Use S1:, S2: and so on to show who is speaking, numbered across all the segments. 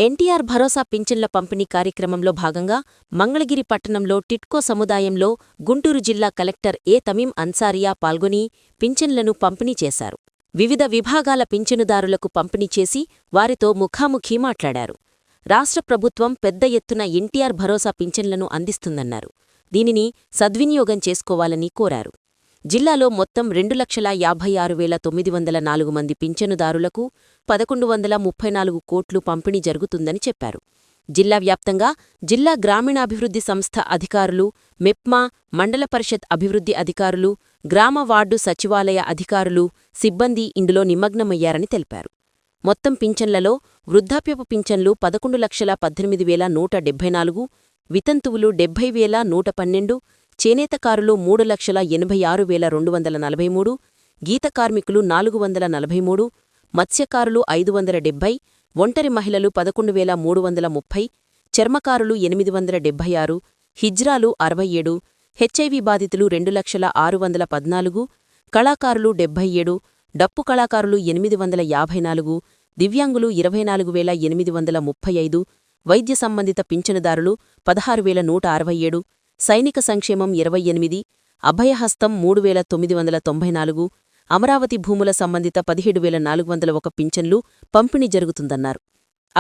S1: ఎన్టీఆర్ భరోసా పింఛన్ల పంపిణీ కార్యక్రమంలో భాగంగా మంగళగిరి పట్టణంలో టిట్కో సముదాయంలో గుంటూరు జిల్లా కలెక్టర్ ఏ తమీం అన్సారియా పాల్గొని పింఛన్లను పంపిణీ చేశారు. వివిధ విభాగాల పింఛనుదారులకు పంపిణీ చేసి వారితో ముఖాముఖీ మాట్లాడారు. రాష్ట్ర ప్రభుత్వం పెద్ద ఎత్తున ఎన్టీఆర్ భరోసా పింఛన్లను అందిస్తుందన్నారు. దీనిని సద్వినియోగం చేసుకోవాలని కోరారు. జిల్లాలో మొత్తం 2,56,904 మంది పింఛనుదారులకు 1,134 కోట్లు పంపిణీ జరుగుతుందని చెప్పారు. జిల్లా వ్యాప్తంగా జిల్లా గ్రామీణాభివృద్ధి సంస్థ అధికారులు, మెప్మా, మండల పరిషత్ అభివృద్ధి అధికారులు, గ్రామ వార్డు సచివాలయ అధికారులు, సిబ్బంది ఇందులో నిమగ్నమయ్యారని తెలిపారు. మొత్తం పింఛన్లలో వృద్ధాప్యపు పింఛన్లు 11,18,174, వితంతువులు 70,112, చేనేతకారులు 3,86,243, గీత కార్మికులు 443, మత్స్యకారులు 570, ఒంటరి మహిళలు 11,330, చర్మకారులు 876, హిజ్రాలు 67, హెచ్ఐవి బాధితులు 2,614, కళాకారులు 77, డప్పు కళాకారులు 854, దివ్యాంగులు 24,835, వైద్య సంబంధిత పింఛనుదారులు 16,167, సైనిక సంక్షేమం 28, అభయహస్తం 3,994, అమరావతి భూముల సంబంధిత 17,401 పింఛన్లు పంపిణీ జరుగుతుందన్నారు.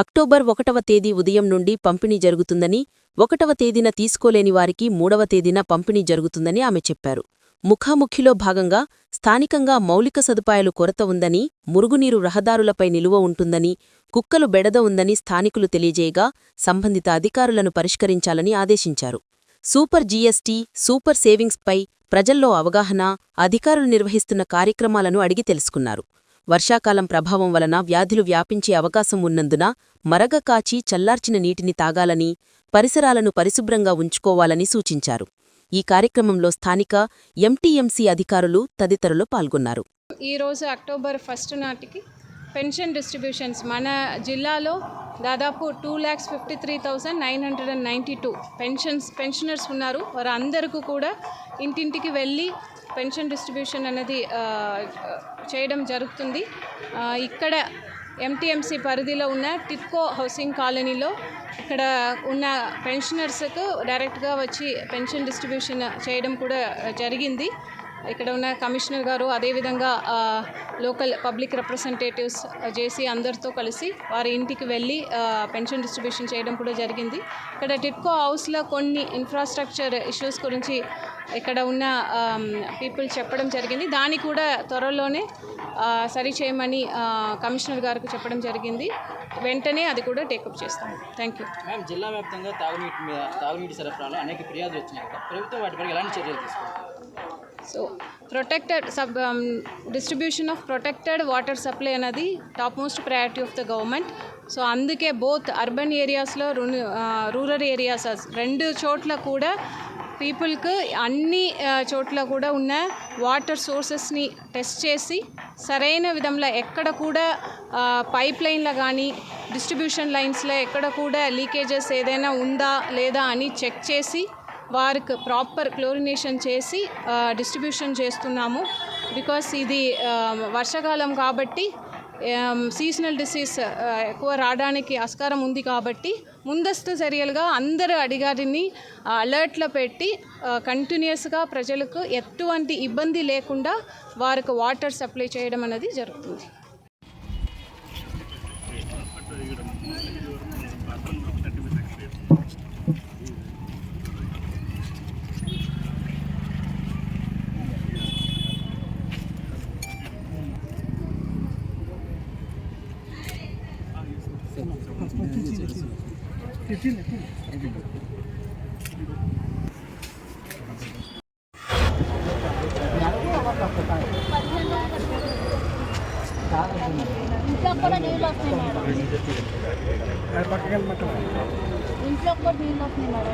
S1: అక్టోబర్ 1వ తేదీ ఉదయం నుండి పంపిణీ జరుగుతుందని, 1వ తేదీన తీసుకోలేని వారికి 3వ తేదీన పంపిణీ జరుగుతుందని ఆమె చెప్పారు. ముఖాముఖిలో భాగంగా స్థానికంగా మౌలిక సదుపాయాలు కొరత ఉందని, మురుగునీరు రహదారులపై నిలువ ఉంటుందని, కుక్కలు బెడద ఉందని స్థానికులు తెలియజేయగా సంబంధిత అధికారులను పరిష్కరించాలని ఆదేశించారు. సూపర్ జీఎస్టీ, సూపర్ సేవింగ్స్పై ప్రజల్లో అవగాహన, అధికారులు నిర్వహిస్తున్న కార్యక్రమాలను అడిగి తెలుసుకున్నారు. వర్షాకాలం ప్రభావం వలన వ్యాధులు వ్యాపించే అవకాశం ఉన్నందున మరగ కాచి చల్లార్చిన నీటిని తాగాలని, పరిసరాలను పరిశుభ్రంగా ఉంచుకోవాలని సూచించారు. ఈ కార్యక్రమంలో స్థానిక ఎంటీఎంసీ అధికారులు తదితరులు పాల్గొన్నారు.
S2: ఈరోజు అక్టోబర్ 1 నాటికి పెన్షన్ డిస్ట్రిబ్యూషన్స్ మన జిల్లాలో దాదాపు 2,53,992 పెన్షనర్స్ ఉన్నారు. వారందరికీ కూడా ఇంటింటికి వెళ్ళి పెన్షన్ డిస్ట్రిబ్యూషన్ అనేది చేయడం జరుగుతుంది. ఇక్కడ ఎంటీఎంసీ పరిధిలో ఉన్న టిట్కో హౌసింగ్ కాలనీలో ఇక్కడ ఉన్న పెన్షనర్స్కు డైరెక్ట్గా వచ్చి పెన్షన్ డిస్ట్రిబ్యూషన్ చేయడం కూడా జరిగింది. ఇక్కడ ఉన్న కమిషనర్ గారు, అదేవిధంగా లోకల్ పబ్లిక్ రిప్రజెంటేటివ్స్ చేసి అందరితో కలిసి వారి ఇంటికి వెళ్ళి పెన్షన్ డిస్ట్రిబ్యూషన్ చేయడం కూడా జరిగింది. ఇక్కడ టిట్కో హౌస్లో కొన్ని ఇన్ఫ్రాస్ట్రక్చర్ ఇష్యూస్ గురించి ఇక్కడ ఉన్న పీపుల్ చెప్పడం జరిగింది. దాన్ని కూడా త్వరలోనే సరి చేయమని కమిషనర్ గారికి చెప్పడం జరిగింది. వెంటనే అది కూడా టేకప్ చేస్తాం. Thank you.
S3: మ్యామ్, జిల్లా వ్యాప్తంగా తాగునీటి సరఫరాలో అనేక ఫిర్యాదులు వచ్చినాయి కదా, ప్రభుత్వం వాటిపై ఎలాంటి చర్యలు తీసుకుంటుంది?
S2: So distribution of protected water supply అనేది top most priority of the government. So అందుకే బోత్ అర్బన్ ఏరియాస్లో, రూరల్ ఏరియాస్ 2 చోట్ల కూడా పీపుల్కి అన్ని చోట్ల కూడా ఉన్న వాటర్ సోర్సెస్ని టెస్ట్ చేసి సరైన విధంలో ఎక్కడ కూడా పైప్ లైన్లో కానీ డిస్ట్రిబ్యూషన్ లైన్స్లో ఎక్కడ కూడా లీకేజెస్ ఏదైనా ఉందా లేదా అని చెక్ చేసి వారికి ప్రాపర్ క్లోరినేషన్ చేసి డిస్ట్రిబ్యూషన్ చేస్తున్నాము. బికాస్ ఇది వర్షాకాలం కాబట్టి సీజనల్ డిసీజ్ ఎక్కువ రావడానికి ఆస్కారం ఉంది. కాబట్టి ముందస్తు చర్యలుగా అందరు అధికారిని అలర్ట్లో పెట్టి కంటిన్యూస్గా ప్రజలకు ఎటువంటి ఇబ్బంది లేకుండా వారికి వాటర్ సప్లై చేయడం అనేది జరుగుతుంది.
S4: ఇంట్లో కూడా నీళ్ళు వస్తున్నాయి మేడం. ఇంట్లో కూడా నీళ్ళు వస్తున్నాయి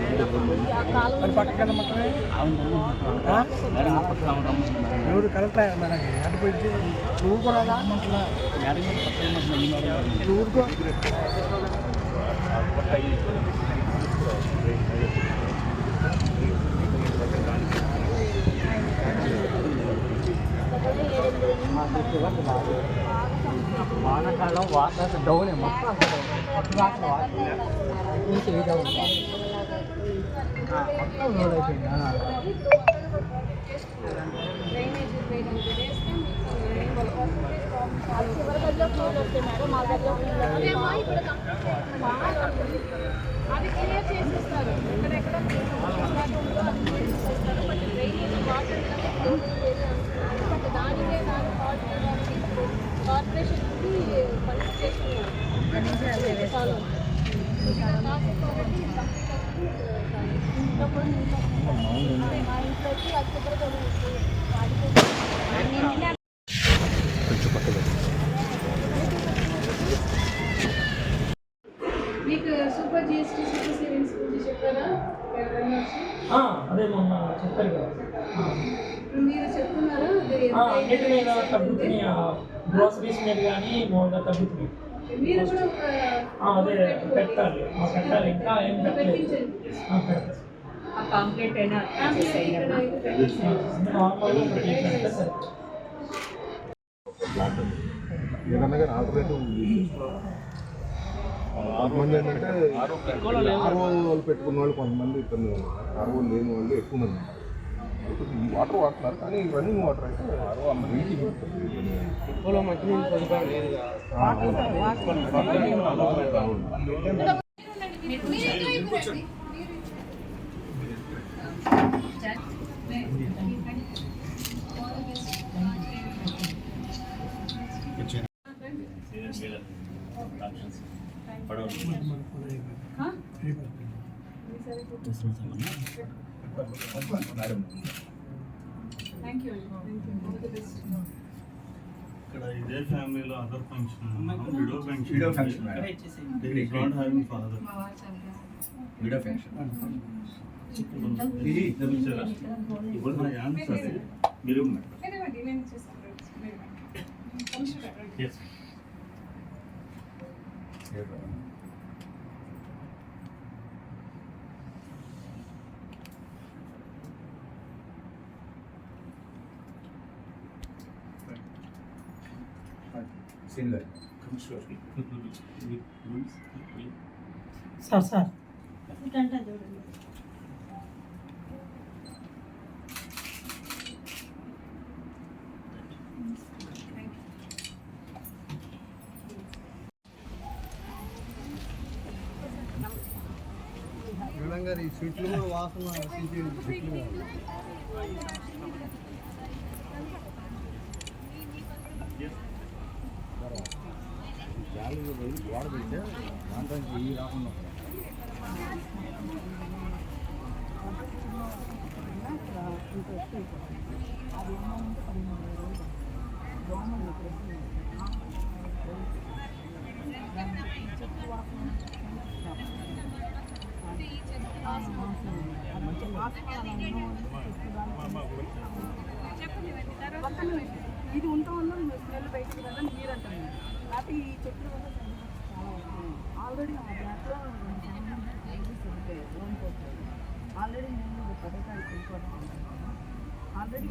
S3: వానాకాలం వాటర్ డౌన్ మొత్తం
S2: అది క్లియర్ చేసేస్తారు. ఎక్కడెక్కడ బట్ దానికే దాని కార్పొరేషన్కి పని చేస్తున్నారు. చాలా మా ఇంట్లో వచ్చి అక్టోబర్ మీకు సూపర్ జిఎస్టీ సూపర్ సేవింగ్స్ గురించి చెప్పారా? ఎవరైనా వచ్చి
S5: అదే మొన్న చెప్పారు కదా.
S2: ఇప్పుడు మీరు చెప్తున్నారా?
S5: అన్నిటి మీద తగ్గుతున్నాయి, గ్రోసరీస్ మీద కానీ మామూలుగా తగ్గుతున్నాయి.
S2: మీరు కూడా
S5: అదే పెట్టాలి, పెట్టాలి. ఇంకా ఏం పెట్టలేదు.
S2: పెట్టించండి.
S6: పాంప్లెట్ అయినా
S5: నార్మల్గా పెడితే సరే.
S7: ఏదన్నా కానీ ఆల్టర్నేటివ్ కొంతమంది ఏంటంటే ఆర్ఓ వాళ్ళు పెట్టుకున్న వాళ్ళు కొంతమంది ఇబ్బంది ఉన్నారు. ఆర్ఓ లేని వాళ్ళు ఎక్కువ మంది ఉన్నారు. ఈ వాటర్ వాడుతున్నారు కానీ రన్నింగ్ వాటర్ అయితే ఆర్ఓ అందరికీ
S3: ఎక్కువలో మంచినీళ్ళు సదుపాయం లేదు.
S2: Thank you.
S8: ఇక్కడ ఇదే ఫ్యామిలీలో other function widow function not having father widow function ఇప్పుడు నా ఆన్సర్ మీరు
S5: సార్
S7: ఈ స్వీట్లు కూడా వాసన గోడ పెడితే దాంట్లో ఇవి రాకుండా
S6: ఇది ఉంటా వల్ల స్మెల్ బయటకు కదా మీరు అంటారు. లేకపోతే ఈ చెట్లు వల్ల ఆల్రెడీ ఆ బ్లాక్లో ఆల్రెడీ నేను పథకాలు ఆల్రెడీ